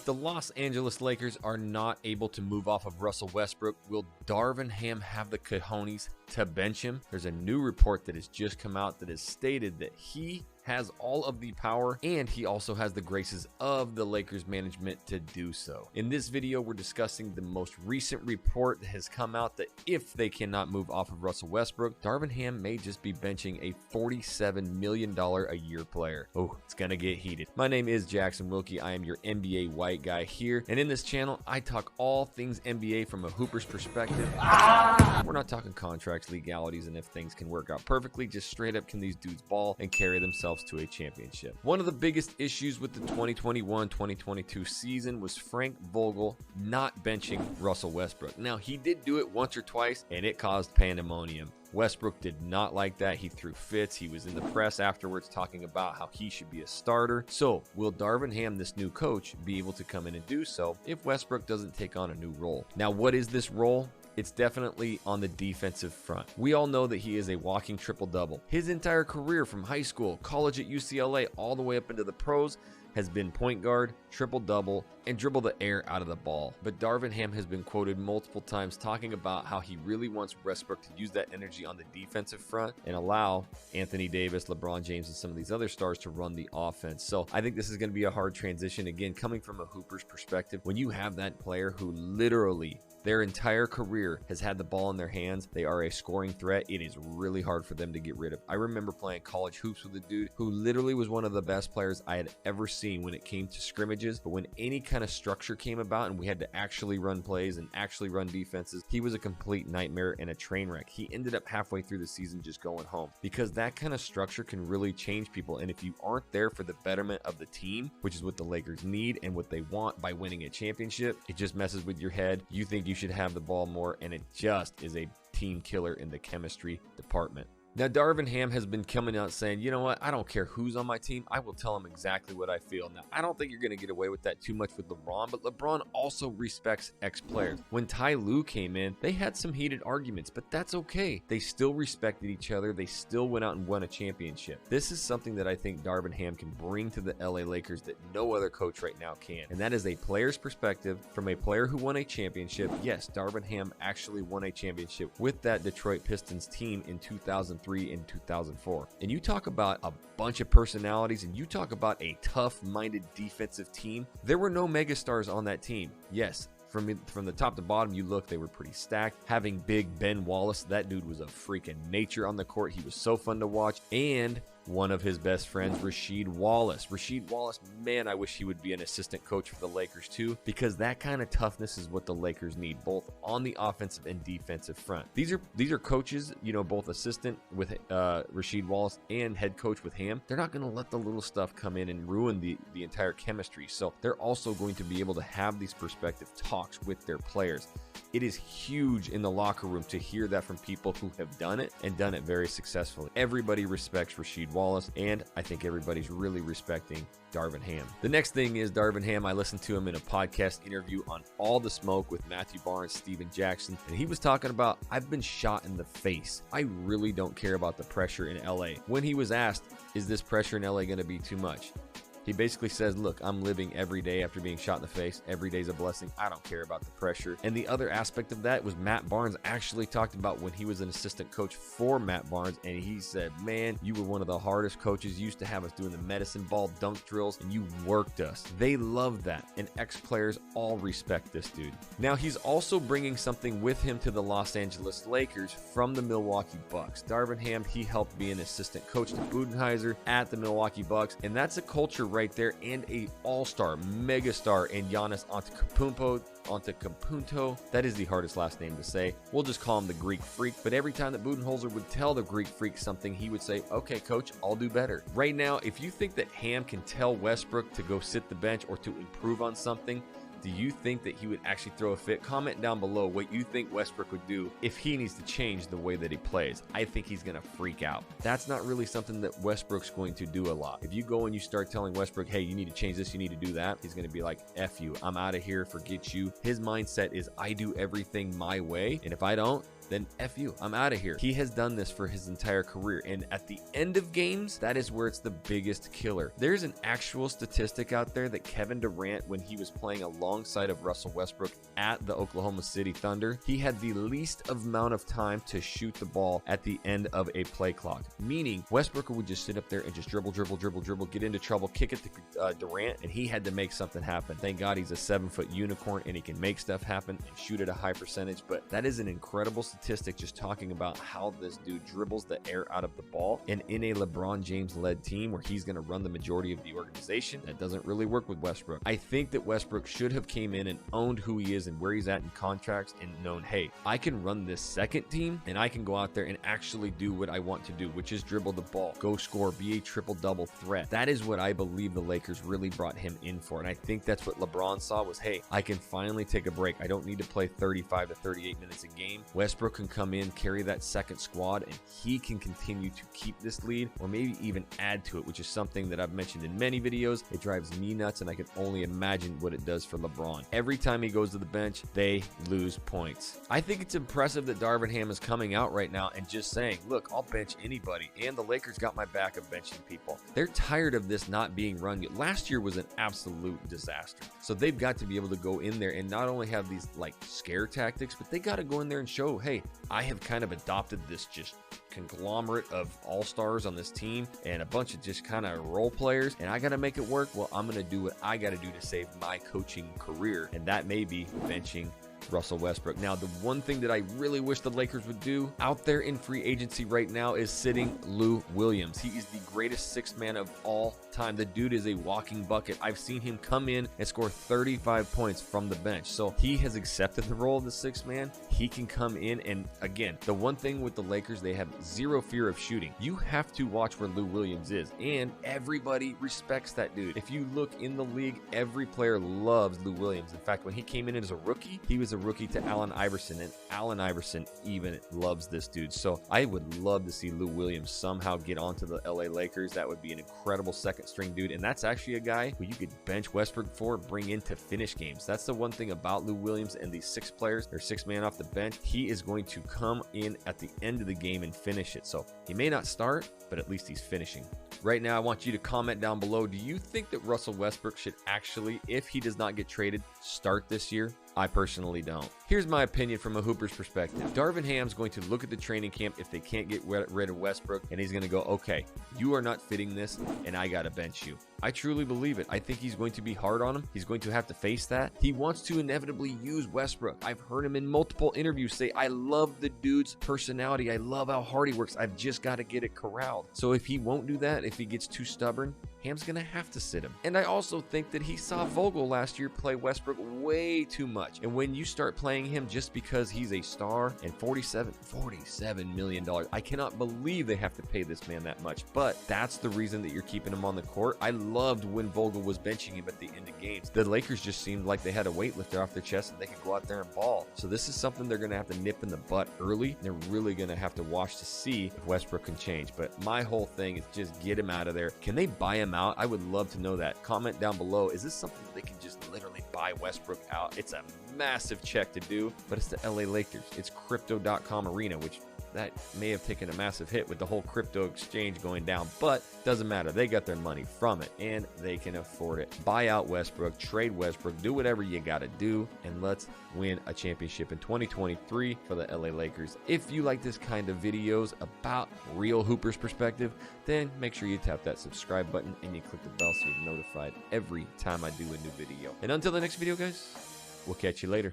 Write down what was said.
the Los Angeles Lakers are not able to move off of Russell Westbrook, will Darvin Ham have the cojones to bench him? There's a new report that has just come out that has stated that he has all of the power and he also has the graces of the Lakers management to do so. In this video, we're discussing the most recent report that has come out that if they cannot move off of Russell Westbrook, Darvin Ham may just be benching a $47 million a year player. Oh, it's gonna get heated. My name is Jackson Wilkie. I am your NBA white guy here, and in this channel, I talk all things NBA from a hooper's perspective. We're not talking contracts, legalities, and if things can work out perfectly, just straight up can these dudes ball and carry themselves to a championship. One of the biggest issues with the 2021-2022 season was Frank Vogel not benching Russell Westbrook. Now, he did do it once or twice, and it caused pandemonium. Westbrook did not like that. He threw fits. He was in the press afterwards talking about how he should be a starter. So, will Darvin Ham, this new coach, be able to come in and do so if Westbrook doesn't take on a new role? Now, what is this role? It's definitely on the defensive front. We all know that he is a walking triple-double. His entire career from high school, college at UCLA, all the way up into the pros, has been point guard, triple-double, and dribble the air out of the ball. But Darvin Ham has been quoted multiple times talking about how he really wants Westbrook to use that energy on the defensive front and allow Anthony Davis, LeBron James, and some of these other stars to run the offense. So I think this is going to be a hard transition. Again, coming from a hooper's perspective, when you have that player who literally their entire career has had the ball in their hands, they are a scoring threat, it is really hard for them to get rid of. I remember playing college hoops with a dude who literally was one of the best players I had ever seen when it came to scrimmages, but when any kind of structure came about and we had to actually run plays and actually run defenses, he was a complete nightmare and a train wreck. He ended up halfway through the season just going home because that kind of structure can really change people, and if you aren't there for the betterment of the team, which is what the Lakers need and what they want by winning a championship, it just messes with your head. You think you should have the ball more, and it just is a team killer in the chemistry department. Now, Darvin Ham has been coming out saying, you know what, I don't care who's on my team, I will tell them exactly what I feel. Now, I don't think you're going to get away with that too much with LeBron, but LeBron also respects ex-players. When Ty Lue came in, they had some heated arguments, but that's okay. They still respected each other. They still went out and won a championship. This is something that I think Darvin Ham can bring to the LA Lakers that no other coach right now can, and that is a player's perspective from a player who won a championship. Yes, Darvin Ham actually won a championship with that Detroit Pistons team in 2003 and 2004. And you talk about a bunch of personalities and you talk about a tough-minded defensive team. There were no megastars on that team. Yes, from the top to bottom, you look, they were pretty stacked. Having big Ben Wallace, that dude was a freaking nature on the court. He was so fun to watch. And one of his best friends, Rasheed Wallace. Rasheed Wallace, man, I wish he would be an assistant coach for the Lakers too, because that kind of toughness is what the Lakers need, both on the offensive and defensive front. These are coaches, you know, both assistant with Rasheed Wallace and head coach with Ham. They're not going to let the little stuff come in and ruin the entire chemistry. So they're also going to be able to have these perspective talks with their players. It is huge in the locker room to hear that from people who have done it and done it very successfully. Everybody respects Rasheed Wallace, and I think everybody's really respecting Darvin Ham. The next thing is Darvin Ham. I listened to him in a podcast interview on All the Smoke with Matthew Barnes, Steven Jackson, and he was talking about, I've been shot in the face. I really don't care about the pressure in LA. When he was asked, is this pressure in LA going to be too much? He basically says, look, I'm living every day after being shot in the face. Every day's a blessing. I don't care about the pressure. And the other aspect of that was Matt Barnes actually talked about when he was an assistant coach for Matt Barnes. And he said, man, you were one of the hardest coaches. You used to have us doing the medicine ball dunk drills and you worked us. They love that. And ex-players all respect this dude. Now, he's also bringing something with him to the Los Angeles Lakers from the Milwaukee Bucks. Darvin Ham, he helped be an assistant coach to Budenholzer at the Milwaukee Bucks. And that's a culture right there, and a all-star, megastar in Giannis Antetokounmpo. That is the hardest last name to say. We'll just call him the Greek Freak. But every time that Budenholzer would tell the Greek Freak something, he would say, okay, coach, I'll do better. Right now, if you think that Ham can tell Westbrook to go sit the bench or to improve on something, do you think that he would actually throw a fit? Comment down below what you think Westbrook would do if he needs to change the way that he plays. I think he's going to freak out. That's not really something that Westbrook's going to do a lot. If you go and you start telling Westbrook, hey, you need to change this, you need to do that, he's going to be like, F you, I'm out of here, forget you. His mindset is, I do everything my way, and if I don't, then F you. I'm out of here. He has done this for his entire career. And at the end of games, that is where it's the biggest killer. There's an actual statistic out there that Kevin Durant, when he was playing alongside of Russell Westbrook at the Oklahoma City Thunder, he had the least amount of time to shoot the ball at the end of a play clock. Meaning Westbrook would just sit up there and just dribble, get into trouble, kick it to Durant, and he had to make something happen. Thank God he's a 7-foot unicorn and he can make stuff happen and shoot at a high percentage. But that is an incredible statistic, just talking about how this dude dribbles the air out of the ball. And in a LeBron James led team where he's going to run the majority of the organization, that doesn't really work with Westbrook. I think that Westbrook should have came in and owned who he is and where he's at in contracts and known, hey, I can run this second team and I can go out there and actually do what I want to do, which is dribble the ball, go score, be a triple-double threat. That is what I believe the Lakers really brought him in for. And I think that's what LeBron saw was, hey, I can finally take a break. I don't need to play 35 to 38 minutes a game. Westbrook can come in, carry that second squad, and he can continue to keep this lead or maybe even add to it, which is something that I've mentioned in many videos. It drives me nuts, and I can only imagine what it does for LeBron. Every time he goes to the bench, they lose points. I think it's impressive that Darvin Ham is coming out right now and just saying, look, I'll bench anybody, and the Lakers got my back of benching people. They're tired of this not being run. Last year was an absolute disaster. So they've got to be able to go in there and not only have these like scare tactics, but they got to go in there and show, hey, I have kind of adopted this just conglomerate of all-stars on this team and a bunch of just kind of role players, and I got to make it work. Well, I'm going to do what I got to do to save my coaching career, and that may be benching Russell Westbrook. Now, the one thing that I really wish the Lakers would do out there in free agency right now is sitting Lou Williams. He is the greatest sixth man of all time. The dude is a walking bucket. I've seen him come in and score 35 points from the bench. So he has accepted the role of the sixth man. He can come in, and again, the one thing with the Lakers, they have zero fear of shooting. You have to watch where Lou Williams is, and everybody respects that dude. If you look in the league, every player loves Lou Williams. In fact, when he came in as a rookie, he was a rookie to Allen Iverson, and Allen Iverson even loves this dude. So I would love to see Lou Williams somehow get onto the LA Lakers. That would be an incredible second string dude, and that's actually a guy who you could bench Westbrook for, bring in to finish games. That's the one thing about Lou Williams and these six players, or six man off the bench. He is going to come in at the end of the game and finish it. So he may not start, but at least he's finishing. Right now, I want you to comment down below. Do you think that Russell Westbrook should actually, if he does not get traded, start this year? I personally don't. Here's my opinion from a Hooper's perspective. Darvin Ham's going to look at the training camp if they can't get rid of Westbrook, and he's going to go, okay, you are not fitting this, and I got to bench you. I truly believe it. I think he's going to be hard on him. He's going to have to face that. He wants to inevitably use Westbrook. I've heard him in multiple interviews say, I love the dude's personality. I love how hard he works. I've just got to get it corralled. So if he won't do that, if he gets too stubborn, Ham's going to have to sit him. And I also think that he saw Vogel last year play Westbrook way too much. And when you start playing him just because he's a star and $47 million, I cannot believe they have to pay this man that much. But that's the reason that you're keeping him on the court. I loved when Vogel was benching him at the end of games. The Lakers just seemed like they had a weightlifter off their chest and they could go out there and ball. So this is something they're going to have to nip in the butt early. They're really going to have to watch to see if Westbrook can change. But my whole thing is just get him out of there. Can they buy him out? I would love to know that. Comment down below. Is this something that they can just literally buy Westbrook out? It's a massive check to do, but it's the LA Lakers. It's crypto.com arena, which that may have taken a massive hit with the whole crypto exchange going down, but doesn't matter. They got their money from it and they can afford it. Buy out Westbrook, trade Westbrook, do whatever you got to do, and let's win a championship in 2023 for the LA Lakers. If you like this kind of videos about real Hoopers perspective, then make sure you tap that subscribe button and you click the bell so you're notified every time I do a new video. And until the next video, guys, we'll catch you later.